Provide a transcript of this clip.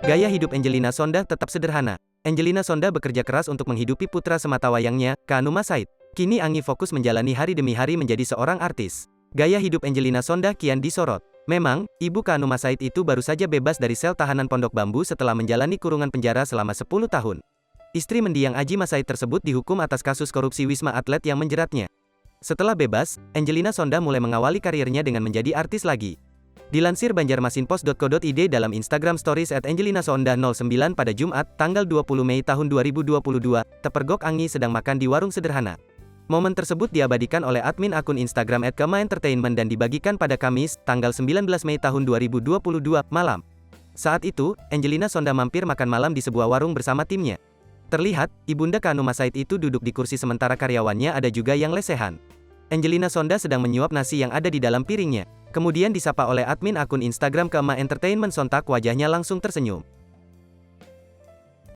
Gaya hidup Angelina Sonda tetap sederhana. Angelina Sonda bekerja keras untuk menghidupi putra sematawayangnya, Kanuma Said. Kini Angi fokus menjalani hari demi hari menjadi seorang artis. Gaya hidup Angelina Sonda kian disorot. Memang, ibu Kanuma Said itu baru saja bebas dari sel tahanan Pondok Bambu setelah menjalani kurungan penjara selama 10 tahun. Istri mendiang Ajima Said tersebut dihukum atas kasus korupsi Wisma Atlet yang menjeratnya. Setelah bebas, Angelina Sonda mulai mengawali karirnya dengan menjadi artis lagi. Dilansir banjarmasinpost.co.id dalam Instagram Stories @AngelinaSonda09 pada Jumat, tanggal 20 Mei tahun 2022, terpergok Angi sedang makan di warung sederhana. Momen tersebut diabadikan oleh admin akun Instagram @kamaentertainment dan dibagikan pada Kamis, tanggal 19 Mei tahun 2022, malam. Saat itu, Angelina Sonda mampir makan malam di sebuah warung bersama timnya. Terlihat, ibunda Kanuma Said itu duduk di kursi sementara karyawannya ada juga yang lesehan. Angelina Sonda sedang menyuap nasi yang ada di dalam piringnya. Kemudian disapa oleh admin akun Instagram Kama Entertainment, sontak wajahnya langsung tersenyum.